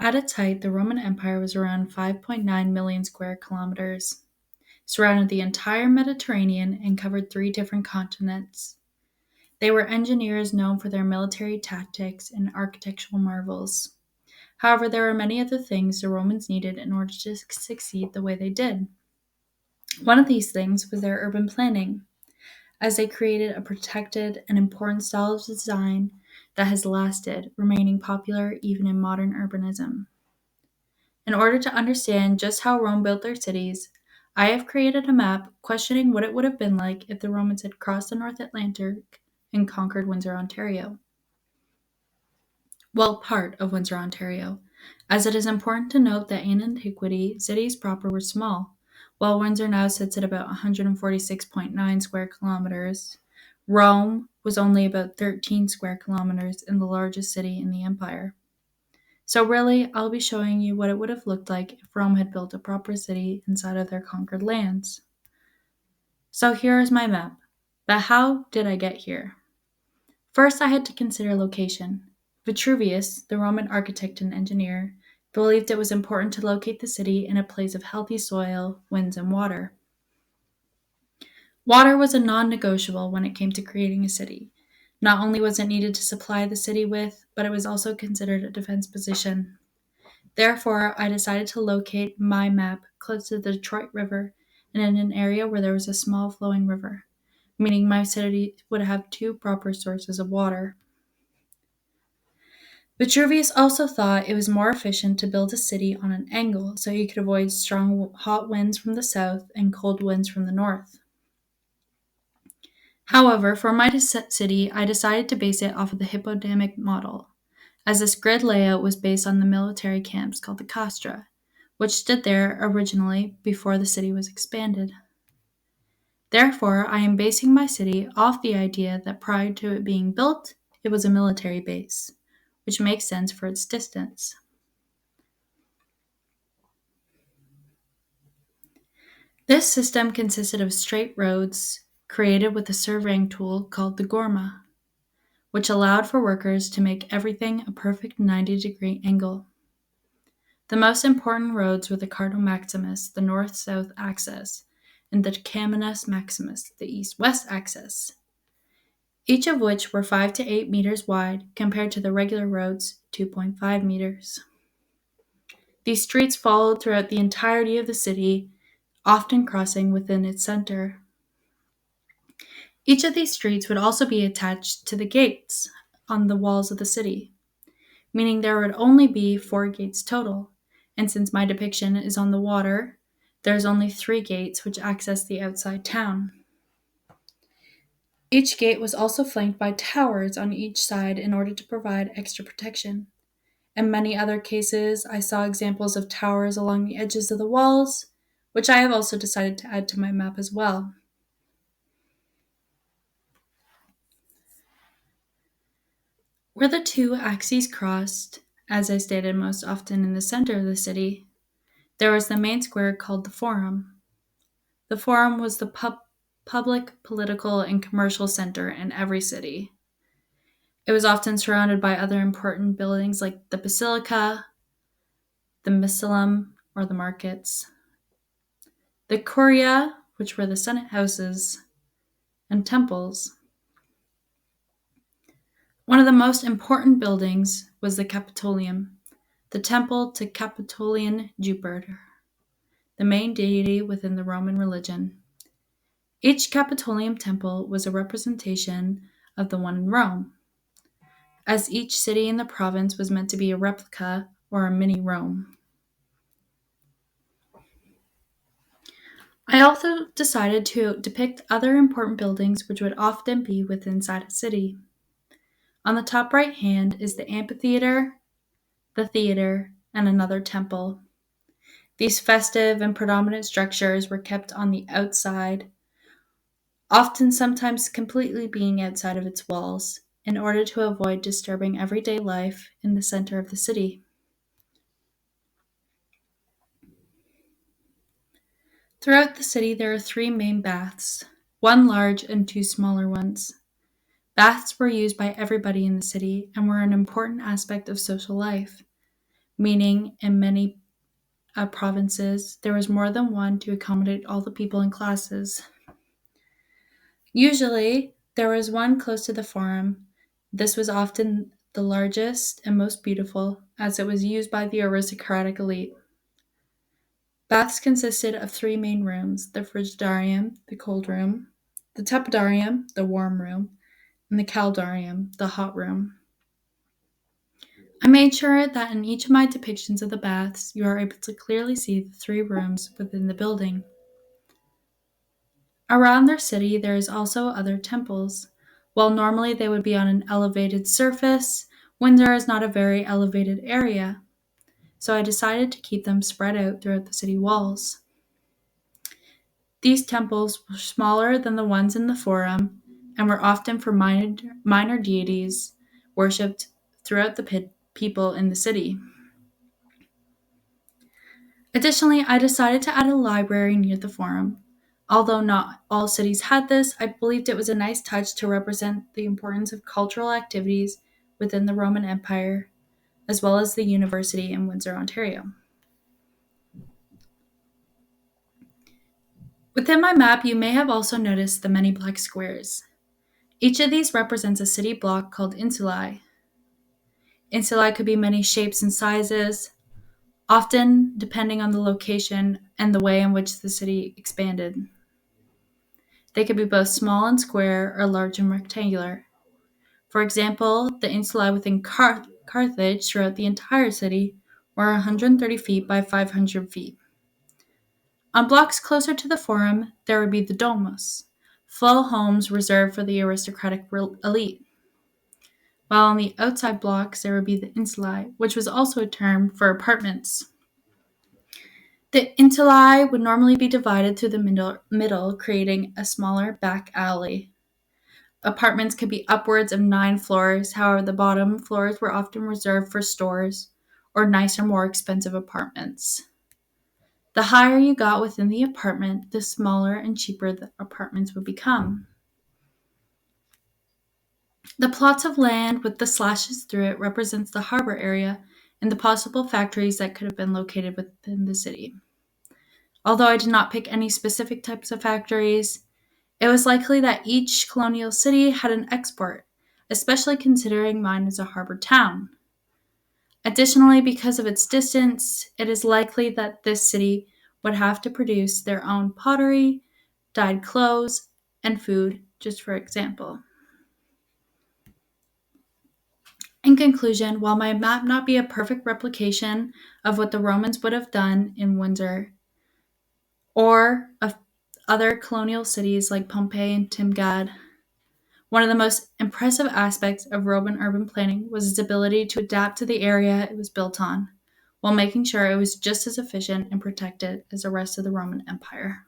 at its height, the Roman Empire was around 5.9 million square kilometers, surrounded the entire Mediterranean, and covered 3 different continents. They were engineers known for their military tactics and architectural marvels. However, there were many other things the Romans needed in order to succeed the way they did. One of these things was their urban planning, as they created a protected and important style of design that has lasted, remaining popular even in modern urbanism. In order to understand just how Rome built their cities, I have created a map questioning what it would have been like if the Romans had crossed the North Atlantic and conquered Windsor, Ontario. Well, part of Windsor, Ontario, as it is important to note that in antiquity, cities proper were small. While Windsor now sits at about 146.9 square kilometers, Rome was only about 13 square kilometers and the largest city in the empire. So really, I'll be showing you what it would have looked like if Rome had built a proper city inside of their conquered lands. So here is my map. But how did I get here? First, I had to consider location. Vitruvius, the Roman architect and engineer, believed it was important to locate the city in a place of healthy soil, winds, and water. Water was a non-negotiable when it came to creating a city. Not only was it needed to supply the city with, but it was also considered a defense position. Therefore, I decided to locate my map close to the Detroit River and in an area where there was a small flowing river, meaning my city would have 2 proper sources of water. Vitruvius also thought it was more efficient to build a city on an angle so he could avoid strong hot winds from the south and cold winds from the north. However, for my city, I decided to base it off of the hippodamic model, as this grid layout was based on the military camps called the castra, which stood there originally before the city was expanded. Therefore, I am basing my city off the idea that prior to it being built, it was a military base, which makes sense for its distance. This system consisted of straight roads created with a surveying tool called the gorma, which allowed for workers to make everything a perfect 90-degree angle. The most important roads were the Cardo Maximus, the north-south axis, and the Caminus Maximus, the east-west axis, each of which were 5 to 8 meters wide compared to the regular roads, 2.5 meters. These streets followed throughout the entirety of the city, often crossing within its center. Each of these streets would also be attached to the gates on the walls of the city, meaning there would only be 4 gates total, and since my depiction is on the water, there's only 3 gates which access the outside town. Each gate was also flanked by towers on each side in order to provide extra protection. In many other cases, I saw examples of towers along the edges of the walls, which I have also decided to add to my map as well. Where the 2 axes crossed, as I stated most often in the center of the city, there was the main square called the Forum. The Forum was the public, political, and commercial center in every city. It was often surrounded by other important buildings like the Basilica, the Missalum, or the markets, the Curia, which were the Senate houses, and temples. One of the most important buildings was the Capitolium, the temple to Capitolian Jupiter, the main deity within the Roman religion. Each Capitolium temple was a representation of the one in Rome, as each city in the province was meant to be a replica or a mini Rome. I also decided to depict other important buildings which would often be within inside a city. On the top right hand is the amphitheater, the theater, and another temple. These festive and predominant structures were kept on the outside, often sometimes completely being outside of its walls, in order to avoid disturbing everyday life in the center of the city. Throughout the city, there are 3 main baths, 1 large and 2 smaller ones. Baths were used by everybody in the city and were an important aspect of social life. meaning in many provinces there was more than one to accommodate all the people in classes. Usually, there was one close to the forum. This was often the largest and most beautiful, as it was used by the aristocratic elite. Baths consisted of three main rooms: the frigidarium, the cold room; the tepidarium, the warm room; and the caldarium, the hot room. I made sure that in each of my depictions of the baths, you are able to clearly see the three rooms within the building. Around their city, there is also other temples. While normally they would be on an elevated surface, Windsor is not a very elevated area, so I decided to keep them spread out throughout the city walls. These temples were smaller than the ones in the Forum and were often for minor deities worshipped throughout the people in the city. Additionally, I decided to add a library near the Forum. Although not all cities had this, I believed it was a nice touch to represent the importance of cultural activities within the Roman Empire, as well as the university in Windsor, Ontario. Within my map, you may have also noticed the many black squares. Each of these represents a city block called insulae. Insulae could be many shapes and sizes, often depending on the location and the way in which the city expanded. They could be both small and square or large and rectangular. For example, the insulae within Carthage throughout the entire city were 130 feet by 500 feet. On blocks closer to the Forum, there would be the domus, full homes reserved for the aristocratic elite. While on the outside blocks, there would be the insulae, which was also a term for apartments. The insulae would normally be divided through the middle, creating a smaller back alley. Apartments could be upwards of 9 floors, however, the bottom floors were often reserved for stores or nicer, more expensive apartments. The higher you got within the apartment, the smaller and cheaper the apartments would become. The plots of land with the slashes through it represents the harbor area and the possible factories that could have been located within the city. Although I did not pick any specific types of factories, it was likely that each colonial city had an export, especially considering mine is a harbor town. Additionally, because of its distance, it is likely that this city would have to produce their own pottery, dyed clothes, and food, just for example. In conclusion, while my map not be a perfect replication of what the Romans would have done in Windsor or of other colonial cities like Pompeii and Timgad, one of the most impressive aspects of Roman urban planning was its ability to adapt to the area it was built on, while making sure it was just as efficient and protected as the rest of the Roman Empire.